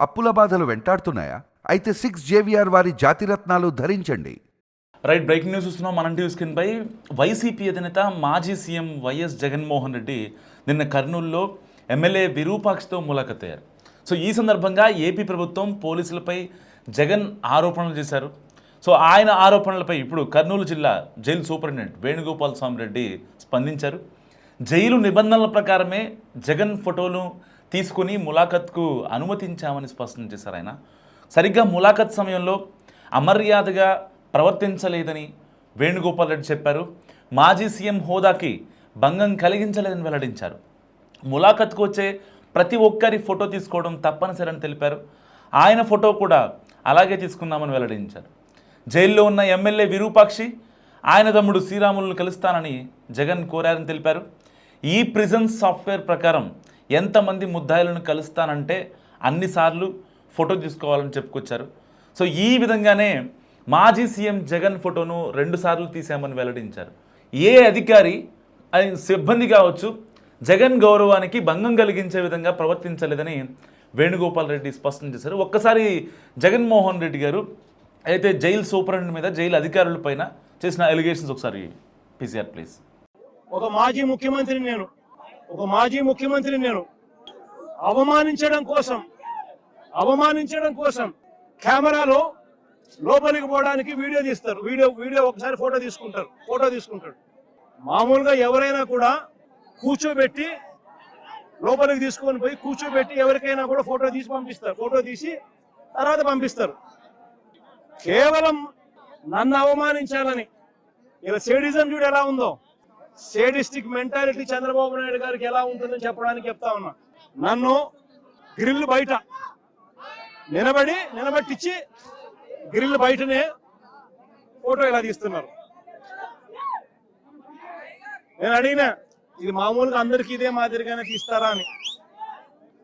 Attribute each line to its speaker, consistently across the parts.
Speaker 1: అప్పుల బాధలు వెంటాడుతున్నాయా? అయితే 6 JVR వారి జాతిరత్నాలు ధరించండి.
Speaker 2: రైట్, బ్రేకింగ్ న్యూస్ చూస్తున్నాం మనం టీవీ స్క్రీన్ పై. వైసీపీ అధినేత మాజీ సీఎం వైఎస్ జగన్మోహన్ రెడ్డి నిన్న కర్నూలులో ఎమ్మెల్యే విరూపాక్షతో ములాఖత్ అయ్యారు. సో ఈ సందర్భంగా ఏపీ ప్రభుత్వం పోలీసులపై జగన్ ఆరోపణలు చేశారు. సో ఆయన ఆరోపణలపై ఇప్పుడు కర్నూలు జిల్లా జైలు సూపరింటెండెంట్ వేణుగోపాల్ స్వామి రెడ్డి స్పందించారు. జైలు నిబంధనల ప్రకారమే జగన్ ఫోటోను తీసుకుని ములాఖత్కు అనుమతించామని స్పష్టం చేశారు. ఆయన సరిగ్గా ములాఖత్ సమయంలో అమర్యాదగా ప్రవర్తించలేదని వేణుగోపాల్ రెడ్డి చెప్పారు. మాజీ సీఎం హోదాకి భంగం కలిగించలేదని వెల్లడించారు. ములాఖత్కు వచ్చే ప్రతి ఒక్కరి ఫోటో తీసుకోవడం తప్పనిసరి అని తెలిపారు. ఆయన ఫోటో కూడా అలాగే తీసుకున్నామని వెల్లడించారు. జైల్లో ఉన్న ఎమ్మెల్యే విరూపాక్షి ఆయన తమ్ముడు శ్రీరాములను కలుస్తానని జగన్ కోరారని తెలిపారు. ఈ ప్రిజన్ సాఫ్ట్వేర్ ప్రకారం ఎంతమంది ముద్దాయిలను కలుస్తానంటే అన్నిసార్లు ఫోటో తీసుకోవాలని చెప్పుకొచ్చారు. సో ఈ విధంగానే మాజీ సీఎం జగన్ ఫోటోను 2 సార్లు తీసామని వెల్లడించారు. ఏ అధికారి సిబ్బంది కావచ్చు జగన్ గౌరవానికి భంగం కలిగించే విధంగా ప్రవర్తించలేదని వేణుగోపాల్ రెడ్డి స్పష్టం చేశారు. ఒక్కసారి జగన్మోహన్ రెడ్డి గారు అయితే జైలు సూపరింటెండెంట్ మీద జైలు అధికారుల పైన చేసిన ఎలిగేషన్స్ ఒకసారి పీసీఆర్ ప్లీజ్.
Speaker 3: ఒక మాజీ ముఖ్యమంత్రి నేను అవమానించడం కోసం కెమెరాలో లోపలికి పోవడానికి వీడియో తీస్తారు. వీడియో ఒకసారి ఫోటో తీసుకుంటాడు. మామూలుగా ఎవరైనా కూడా కూర్చోబెట్టి లోపలికి తీసుకొని పోయి కూర్చోబెట్టి ఎవరికైనా కూడా ఫోటో తీసి పంపిస్తారు. ఫోటో తీసి తర్వాత పంపిస్తారు. కేవలం నన్ను అవమానించాలని ఇలా సేడిజం చూడు ఎలా ఉందో, సేడిస్టిక్ మెంటాలిటీ చంద్రబాబు నాయుడు గారికి ఎలా ఉంటుందని చెప్పడానికి చెప్తా ఉన్నా. నన్ను గ్రిల్ బయట నిలబెట్టించి గ్రిల్ బయటనే ఫోటో ఇలా తీస్తున్నారు. నేను అడిగినా ఇది మామూలుగా అందరికీ ఇదే మాదిరిగానే తీస్తారా అని.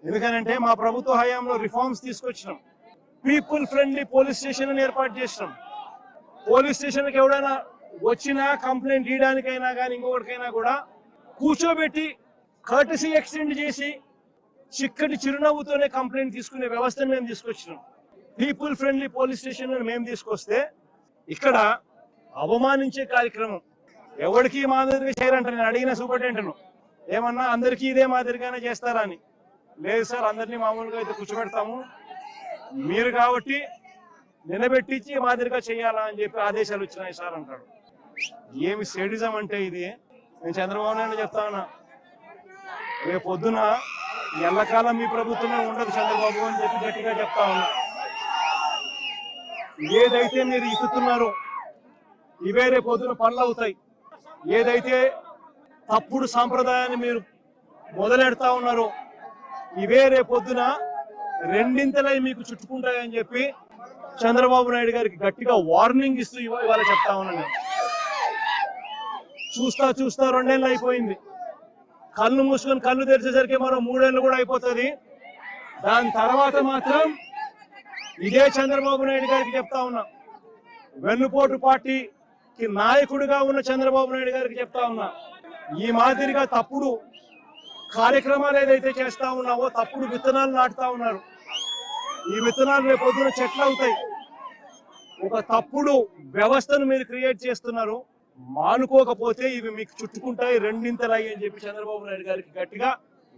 Speaker 3: ఎందుకనంటే మా ప్రభుత్వ హయాంలో రిఫార్మ్స్ తీసుకొచ్చినాం. పీపుల్ ఫ్రెండ్లీ పోలీస్ స్టేషన్ ఏర్పాటు చేసినాం. పోలీస్ స్టేషన్కి ఎవడైనా వచ్చినా కంప్లైంట్ ఇవ్వడానికైనా కానీ ఇంకొకటికైనా కూడా కూర్చోబెట్టి కర్టసీ ఎక్స్టెండ్ చేసి చిక్కటి చిరునవ్వుతోనే కంప్లైంట్ తీసుకునే వ్యవస్థను మేము తీసుకొచ్చినాం. పీపుల్ ఫ్రెండ్లీ పోలీస్ స్టేషన్ మేము తీసుకొస్తే ఇక్కడ అవమానించే కార్యక్రమం ఎవరికి మాదిరిగా చేయరంట. నేను అడిగిన సూపరింటెండెంట్ను ఏమన్నా అందరికీ ఇదే మాదిరిగానే చేస్తారా అని. లేదు సార్, అందరినీ మామూలుగా అయితే కూర్చోబెడతాము, మీరు కాబట్టి నిలబెట్టించి మాదిరిగా చేయాలా అని చెప్పి ఆదేశాలు వచ్చినాయి సార్ అంటాడు. ఏమి సేడిజం అంటే ఇది. నేను చంద్రబాబు నాయుడు చెప్తా ఉన్నా, రేపు పొద్దున ఎల్లకాలం మీ ప్రభుత్వమే ఉండదు చంద్రబాబు అని చెప్పి గట్టిగా చెప్తా ఉన్నా. ఏదైతే మీరు ఇస్తున్నారో ఇవే రేపు పొద్దున పనులు అవుతాయి. ఏదైతే తప్పుడు సాంప్రదాయాన్ని మీరు మొదలెడతా ఉన్నారో ఇవే రేపు పొద్దున రెండింతలై మీకు చుట్టుకుంటాయని చెప్పి చంద్రబాబు నాయుడు గారికి గట్టిగా వార్నింగ్ ఇస్తూ ఇవాళ చెప్తా ఉన్నాను. చూస్తా 2 ఏళ్ళు అయిపోయింది. కళ్ళు మూసుకొని కళ్ళు తెరిచేసరికి మరో 3 ఏళ్ళు కూడా అయిపోతుంది. దాని తర్వాత మాత్రం ఇదే చంద్రబాబు నాయుడు గారికి చెప్తా ఉన్నా, వెన్నుపోటు పార్టీకి నాయకుడిగా ఉన్న చంద్రబాబు నాయుడు గారికి చెప్తా ఉన్నా, ఈ మాదిరిగా తప్పుడు కార్యక్రమాలు ఏదైతే చేస్తా ఉన్నావో, తప్పుడు విత్తనాలు నాటుతా ఉన్నారు. ఈ విత్తనాలు రేపు పొద్దున చెట్లు అవుతాయి. ఒక తప్పుడు వ్యవస్థను మీరు క్రియేట్ చేస్తున్నారు. మానుకోకపోతే ఇవి మీకు చుట్టుకుంటాయి, రెండింతలాయి అని చెప్పి చంద్రబాబు నాయుడు గారికి గట్టిగా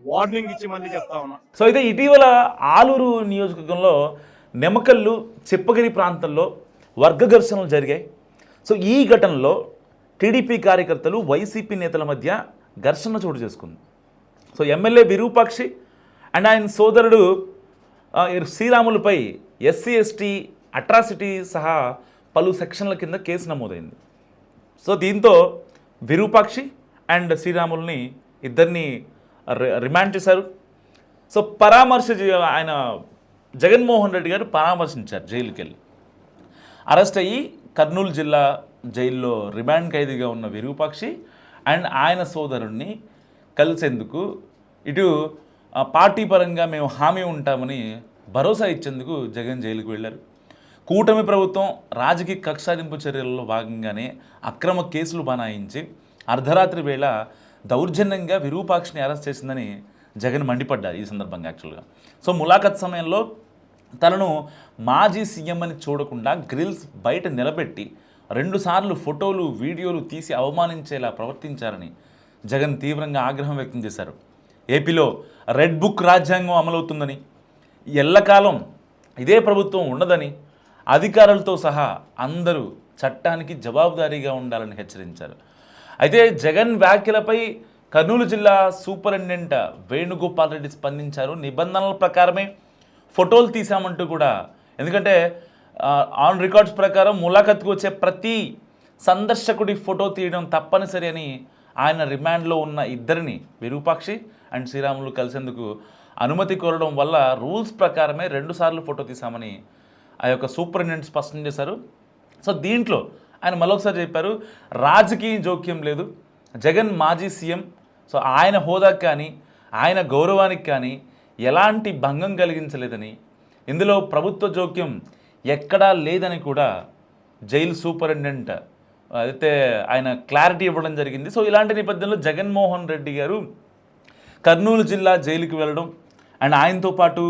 Speaker 3: వార్నింగ్ ఇచ్చి మళ్ళీ చెప్తా ఉన్నా.
Speaker 2: సో అయితే ఇటీవల ఆలూరు నియోజకవర్గంలో నెమకల్లు చిప్పగిరి ప్రాంతంలో వర్గ ఘర్షణలు జరిగాయి. సో ఈ ఘటనలో టీడీపీ కార్యకర్తలు వైసీపీ నేతల మధ్య ఘర్షణ చోటు చేసుకుంది. సో ఎమ్మెల్యే విరూపాక్షి అండ్ ఆయన సోదరుడు శ్రీరాములపై SC/ST అట్రాసిటీ సహా పలు సెక్షన్ల కింద కేసు నమోదైంది. సో దీంతో విరూపాక్షి అండ్ శ్రీరాముల్ని ఇద్దరిని రిమాండ్ చేశారు. సో ఆయన జగన్మోహన్ రెడ్డి గారు పరామర్శించారు జైలుకి వెళ్ళి. అరెస్ట్ అయ్యి కర్నూలు జిల్లా జైల్లో రిమాండ్ ఖైదీగా ఉన్న విరూపాక్షి అండ్ ఆయన సోదరుణ్ణి కలిసేందుకు ఇటు పార్టీ పరంగా మేము హామీ ఉంటామని భరోసా ఇచ్చేందుకు జగన్ జైలుకు వెళ్ళారు. కూటమి ప్రభుత్వం రాజకీయ కక్షాదింపు చర్యలలో భాగంగానే అక్రమ కేసులు బనాయించి అర్ధరాత్రి వేళ దౌర్జన్యంగా విరూపాక్షిని అరెస్ట్ చేసిందని జగన్ మండిపడ్డారు ఈ సందర్భంగా యాక్చువల్గా. సో ములాఖత్ సమయంలో తనను మాజీ సీఎం అని చూడకుండా గ్రిల్స్ బయట నిలబెట్టి 2 సార్లు ఫోటోలు వీడియోలు తీసి అవమానించేలా ప్రవర్తించారని జగన్ తీవ్రంగా ఆగ్రహం వ్యక్తం చేశారు. ఏపీలో రెడ్ బుక్ రాజ్యాంగం అమలవుతుందని, ఎల్లకాలం ఇదే ప్రభుత్వం ఉండదని, అధికారులతో సహా అందరూ చట్టానికి జవాబుదారీగా ఉండాలని హెచ్చరించారు. అయితే జగన్ వ్యాఖ్యలపై కర్నూలు జిల్లా సూపరింటెండెంట్ వేణుగోపాల్ రెడ్డి స్పందించారు. నిబంధనల ప్రకారమే ఫోటోలు తీసామంటూ కూడా, ఎందుకంటే ఆన్ రికార్డ్స్ ప్రకారం ములాఖత్కు వచ్చే ప్రతి సందర్శకుడి ఫోటో తీయడం తప్పనిసరి అని ఆయన రిమాండ్లో ఉన్న ఇద్దరిని, విరూపాక్షి అండ్ శ్రీరాములు కలిసేందుకు అనుమతి కోరడం వల్ల రూల్స్ ప్రకారమే 2 సార్లు ఫోటో తీసామని ఆ యొక్క సూపరింటెండెంట్ స్పష్టం చేశారు. సో దీంట్లో ఆయన మరొకసారి చెప్పారు, రాజకీయ జోక్యం లేదు, జగన్ మాజీ సీఎం, సో ఆయన హోదాకి కానీ ఆయన గౌరవానికి కానీ ఎలాంటి భంగం కలిగించలేదని, ఇందులో ప్రభుత్వ జోక్యం ఎక్కడా లేదని కూడా జైలు సూపరింటెండెంట్ అయితే ఆయన క్లారిటీ ఇవ్వడం జరిగింది. సో ఇలాంటి నేపథ్యంలో జగన్మోహన్ రెడ్డి గారు కర్నూలు జిల్లా జైలుకి వెళ్ళడం అండ్ ఆయనతో పాటు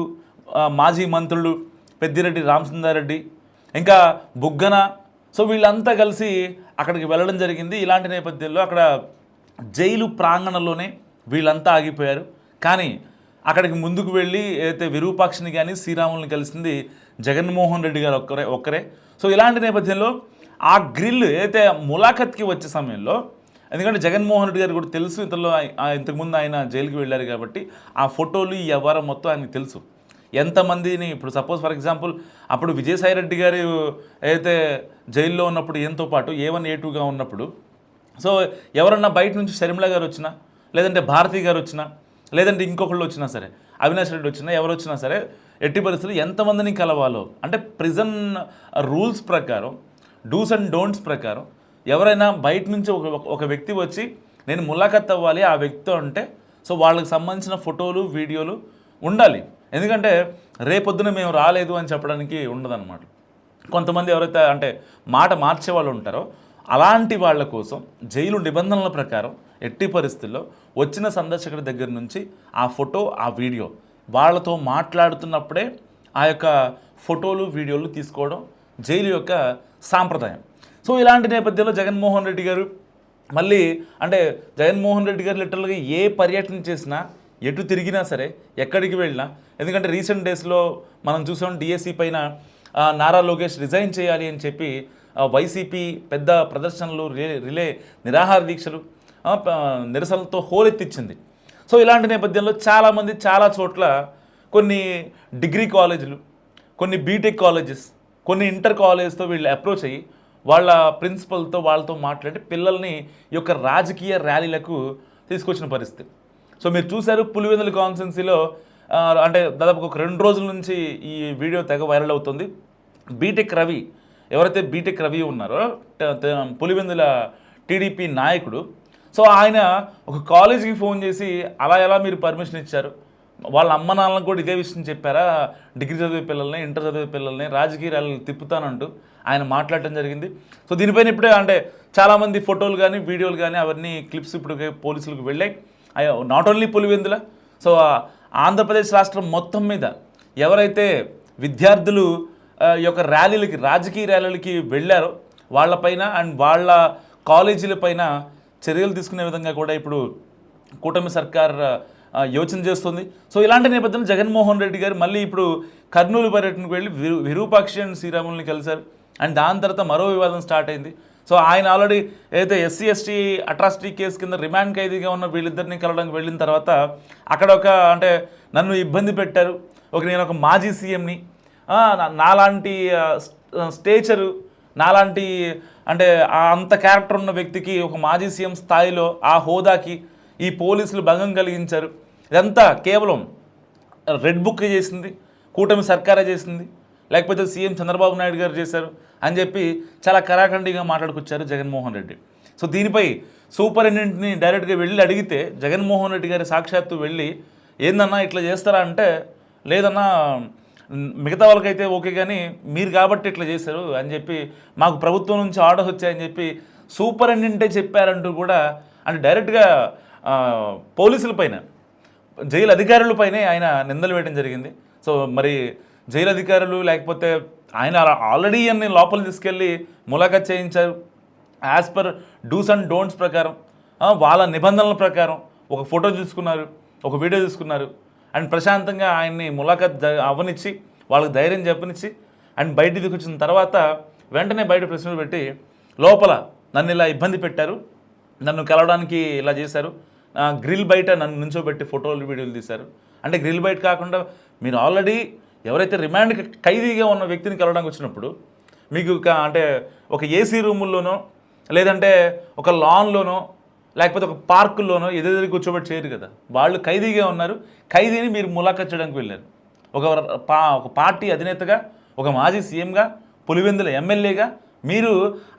Speaker 2: మాజీ మంత్రులు పెద్దిరెడ్డి రామచంద్రారెడ్డి ఇంకా బుగ్గన, సో వీళ్ళంతా కలిసి అక్కడికి వెళ్ళడం జరిగింది. ఇలాంటి నేపథ్యంలో అక్కడ జైలు ప్రాంగణంలోనే వీళ్ళంతా ఆగిపోయారు. కానీ అక్కడికి ముందుకు వెళ్ళి ఏదైతే విరూపాక్షిని కానీ శ్రీరాముల్ని కలిసింది జగన్మోహన్ రెడ్డి గారు ఒక్కరే. సో ఇలాంటి నేపథ్యంలో ఆ గ్రిల్ ఏదైతే ములాఖత్కి వచ్చే సమయంలో, ఎందుకంటే జగన్మోహన్ రెడ్డి గారు కూడా తెలుసు ఇంతకుముందు ఆయన జైలుకి వెళ్ళారు కాబట్టి ఆ ఫోటోలు ఈ వ్యవహారం మొత్తం ఆయనకు తెలుసు. ఎంతమందిని ఇప్పుడు సపోజ్ ఫర్ ఎగ్జాంపుల్ అప్పుడు విజయసాయి రెడ్డి గారు ఏదైతే జైల్లో ఉన్నప్పుడు ఈయనతో పాటు A1 A2గా ఉన్నప్పుడు, సో ఎవరన్నా బయట నుంచి షర్మిల గారు వచ్చినా, లేదంటే భారతి గారు వచ్చినా, లేదంటే ఇంకొకళ్ళు వచ్చినా సరే, అవినాష్ రెడ్డి వచ్చినా, ఎవరు వచ్చినా సరే, ఎట్టి పరిస్థితులు ఎంతమందిని కలవాలో అంటే ప్రిజన్ రూల్స్ ప్రకారం, డూస్ అండ్ డోంట్స్ ప్రకారం ఎవరైనా బయట నుంచి ఒక వ్యక్తి వచ్చి నేను ములాఖత్ అవ్వాలి ఆ వ్యక్తితో అంటే, సో వాళ్ళకి సంబంధించిన ఫోటోలు వీడియోలు ఉండాలి. ఎందుకంటే రేపొద్దున మేము రాలేదు అని చెప్పడానికి ఉండదన్నమాట. కొంతమంది ఎవరైతే అంటే మాట మార్చే వాళ్ళు ఉంటారో అలాంటి వాళ్ళ కోసం జైలు నిబంధనల ప్రకారం ఎట్టి పరిస్థితుల్లో వచ్చిన సందర్శకుడి దగ్గర నుంచి ఆ ఫోటో ఆ వీడియో వాళ్ళతో మాట్లాడుతున్నప్పుడే ఆ యొక్క ఫోటోలు వీడియోలు తీసుకోవడం జైలు యొక్క సాంప్రదాయం. సో ఇలాంటి నేపథ్యంలో జగన్మోహన్ రెడ్డి గారు మళ్ళీ అంటే జగన్మోహన్ రెడ్డి గారు లిటరల్గా ఏ పర్యటన చేసినా, ఎటు తిరిగినా సరే, ఎక్కడికి వెళ్ళినా, ఎందుకంటే రీసెంట్ డేస్లో మనం చూసాం డిఎస్సి పైన నారా లోకేష్ రిజైన్ చేయాలి అని చెప్పి వైసీపీ పెద్ద ప్రదర్శనలు, రిలే నిరాహార దీక్షలు, నిరసనలతో హోరెత్తిచ్చింది. సో ఇలాంటి నేపథ్యంలో చాలామంది చాలా చోట్ల కొన్ని డిగ్రీ కాలేజీలు, కొన్ని బీటెక్ కాలేజెస్, కొన్ని ఇంటర్ కాలేజ్తో వీళ్ళు అప్రోచ్ అయ్యి వాళ్ళ ప్రిన్సిపల్తో వాళ్ళతో మాట్లాడి పిల్లల్ని ఈ యొక్క రాజకీయ ర్యాలీలకు తీసుకొచ్చిన పరిస్థితి. సో మీరు చూశారు పులివెందుల కాన్స్టిట్యున్సీలో అంటే దాదాపు ఒక 2 రోజుల నుంచి ఈ వీడియో తెగ వైరల్ అవుతుంది. బీటెక్ రవి, ఎవరైతే బీటెక్ రవి ఉన్నారో పులివెందుల టీడీపీ నాయకుడు, సో ఆయన ఒక కాలేజీకి ఫోన్ చేసి అలా ఎలా మీరు పర్మిషన్ ఇచ్చారు, వాళ్ళ అమ్మ నాన్నలకు కూడా ఇదే విషయం చెప్పారా, డిగ్రీ చదివే పిల్లల్ని, ఇంటర్ చదివే పిల్లల్ని రాజకీయ ర్యాలీలు తిప్పుతానంటూ ఆయన మాట్లాడటం జరిగింది. సో దీనిపైన ఇప్పుడే అంటే చాలామంది ఫోటోలు కానీ వీడియోలు కానీ అవన్నీ క్లిప్స్ ఇప్పుడు పోలీసులకు వెళ్ళాయి. Not only Pulivendula, so Andhra Pradesh రాష్ట్రం మొత్తం మీద ఎవరైతే విద్యార్థులు ఈ యొక్క ర్యాలీలకి, రాజకీయ ర్యాలీలకి వెళ్ళారో వాళ్ళపైన అండ్ వాళ్ళ కాలేజీలపైన చర్యలు తీసుకునే విధంగా కూడా ఇప్పుడు కూటమి సర్కార్ యోచన చేస్తుంది. సో ఇలాంటి నేపథ్యంలో జగన్మోహన్ రెడ్డి గారు మళ్ళీ ఇప్పుడు కర్నూలు పర్యటనకు వెళ్ళి విరూపాక్షి అండ్ శ్రీరాముల్ని కలిశారు. అండ్ దాని తర్వాత మరో వివాదం స్టార్ట్ అయింది. సో ఆయన ఆల్రెడీ ఏదైతే SC ST అట్రాసిటీ కేసు కింద రిమాండ్ ఖైదీగా ఉన్న వీళ్ళిద్దరిని కలవడానికి వెళ్ళిన తర్వాత అక్కడ ఒక అంటే నన్ను ఇబ్బంది పెట్టారు, నేను ఒక మాజీ సీఎంని, నాలాంటి స్టేచరు, నాలాంటి అంటే అంత క్యారెక్టర్ ఉన్న వ్యక్తికి ఒక మాజీ సీఎం స్థాయిలో ఆ హోదాకి ఈ పోలీసులు భంగం కలిగించారు. ఇదంతా కేవలం రెడ్ బుక్ చేసింది కూటమి సర్కారే చేసింది, లేకపోతే సీఎం చంద్రబాబు నాయుడు గారు చేశారు అని చెప్పి చాలా కరాఖండిగా మాట్లాడుకొచ్చారు జగన్మోహన్ రెడ్డి. సో దీనిపై సూపరింటెండెంట్ని డైరెక్ట్గా వెళ్ళి అడిగితే జగన్మోహన్ రెడ్డి గారి సాక్షాత్తు వెళ్ళి ఏందన్నా ఇట్లా చేస్తారా అంటే, లేదన్నా మిగతా వాళ్ళకైతే ఓకే కానీ మీరు కాబట్టి ఇట్లా చేశారు అని చెప్పి, మాకు ప్రభుత్వం నుంచి ఆర్డర్స్ వచ్చాయని చెప్పి సూపరింటెండెంటే చెప్పారంటూ కూడా అంటే డైరెక్ట్గా పోలీసులపైన, జైలు అధికారులపైనే ఆయన నిందలు వేయడం జరిగింది. సో మరి జైలు అధికారులు లేకపోతే ఆయన ఆల్రెడీ అన్ని లోపల తీసుకెళ్ళి ములాఖత్ చేయించారు. As per do's and don'ts ప్రకారం వాళ్ళ నిబంధనల ప్రకారం ఒక ఫోటో తీసుకున్నారు, ఒక వీడియో తీసుకున్నారు. అండ్ ప్రశాంతంగా ఆయన్ని ములాఖత్ అవ్వనిచ్చి వాళ్ళకి ధైర్యం చెప్పనిచ్చి అండ్ బయటికి వచ్చిన తర్వాత వెంటనే బయట ప్రశ్నలు పెట్టి లోపల నన్ను ఇలా ఇబ్బంది పెట్టారు, నన్ను కలవడానికి ఇలా చేశారు, గ్రిల్ బయట నన్ను నుంచోబెట్టి ఫోటోలు వీడియోలు తీశారు. అంటే గ్రిల్ బయట కాకుండా మీరు ఆల్రెడీ ఎవరైతే రిమాండ్ ఖైదీగా ఉన్న వ్యక్తిని కలవడానికి వచ్చినప్పుడు మీకు అంటే ఒక ఏసీ రూముల్లోనో లేదంటే ఒక లాన్లోనో లేకపోతే ఒక పార్కుల్లోనో ఎదురు కూర్చోబెట్టి చేయరు కదా. వాళ్ళు ఖైదీగా ఉన్నారు, ఖైదీని మీరు ములాఖత్ చేయడానికి వెళ్ళారు. ఒక పార్టీ అధినేతగా, ఒక మాజీ సీఎంగా, పులివెందుల ఎమ్మెల్యేగా మీరు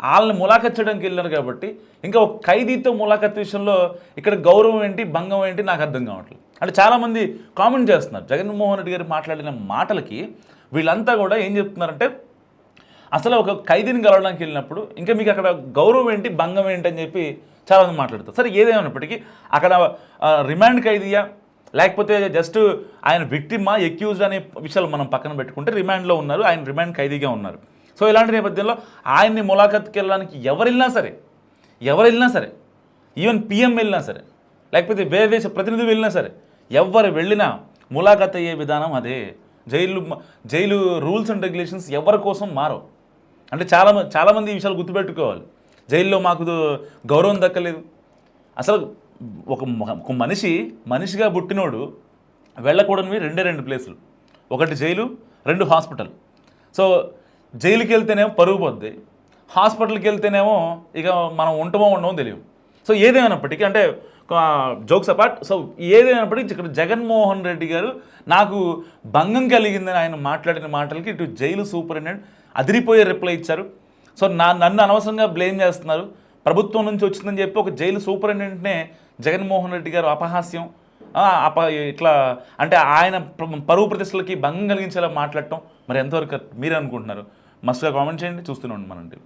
Speaker 2: వాళ్ళని ములాఖత్ చేయడానికి వెళ్ళారు కాబట్టి ఇంకా ఒక ఖైదీతో ములాఖత్ విషయంలో ఇక్కడ గౌరవం ఏంటి, భంగం ఏంటి నాకు అర్థం కావట్లేదు. అంటే చాలామంది కామెంట్ చేస్తున్నారు జగన్మోహన్ రెడ్డి గారు మాట్లాడిన మాటలకి. వీళ్ళంతా కూడా ఏం చెప్తున్నారంటే అసలు ఒక ఖైదీని కలవడానికి వెళ్ళినప్పుడు ఇంకా మీకు అక్కడ గౌరవం ఏంటి, భంగం ఏంటి అని చెప్పి చాలామంది మాట్లాడతారు. సరే ఏదేమైనప్పటికీ అక్కడ రిమాండ్ ఖైదీయా లేకపోతే జస్ట్ ఆయన విక్టిమా ఎక్యూజ్డ్ అనే విషయాలు మనం పక్కన పెట్టుకుంటే రిమాండ్లో ఉన్నారు, ఆయన రిమాండ్ ఖైదీగా ఉన్నారు. సో ఇలాంటి నేపథ్యంలో ఆయన్ని ములాఖత్కి వెళ్ళడానికి ఎవరు వెళ్ళినా సరే ఈవెన్ పిఎం వెళ్ళినా సరే లేకపోతే వేరే దేశ ప్రతినిధి వెళ్ళినా సరే ఎవరు వెళ్ళినా ములాఖత్ అయ్యే విధానం అదే. జైలు రూల్స్ అండ్ రెగ్యులేషన్స్ ఎవరి కోసం మారవు. అంటే చాలామంది ఈ విషయాలు గుర్తుపెట్టుకోవాలి. జైల్లో మాకు గౌరవం దక్కలేదు. అసలు ఒక మనిషిగా పుట్టినోడు వెళ్ళకూడనివి రెండు ప్లేసులు, ఒకటి జైలు, 2 హాస్పిటల్. సో జైలుకి వెళ్తేనేమో పరుగు పోద్ది, హాస్పిటల్కి వెళ్తేనేమో ఇక మనం ఉండమో తెలియదు. సో ఏదేమైనప్పటికీ అంటే జోక్స్ అపార్ట్, సో ఏదేమైనప్పటికీ ఇక్కడ జగన్మోహన్ రెడ్డి గారు నాకు భంగం కలిగిందని ఆయన మాట్లాడిన మాటలకి ఇటు జైలు సూపరింటెండెంట్ అదిరిపోయే రిప్లై ఇచ్చారు. సో నన్ను అనవసరంగా బ్లేమ్ చేస్తున్నారు, ప్రభుత్వం నుంచి వచ్చిందని చెప్పి ఒక జైలు సూపరింటెండెంట్నే జగన్మోహన్ రెడ్డి గారు అపహాస్యం ఇట్లా అంటే ఆయన పరువు ప్రతిష్టలకి భంగం కలిగించేలా మాట్లాడటం మరి ఎంతవరకు మీరే అనుకుంటున్నారు? మస్తుగా కామెంట్ చేయండి. చూస్తూనే ఉండండి మన టీవీ.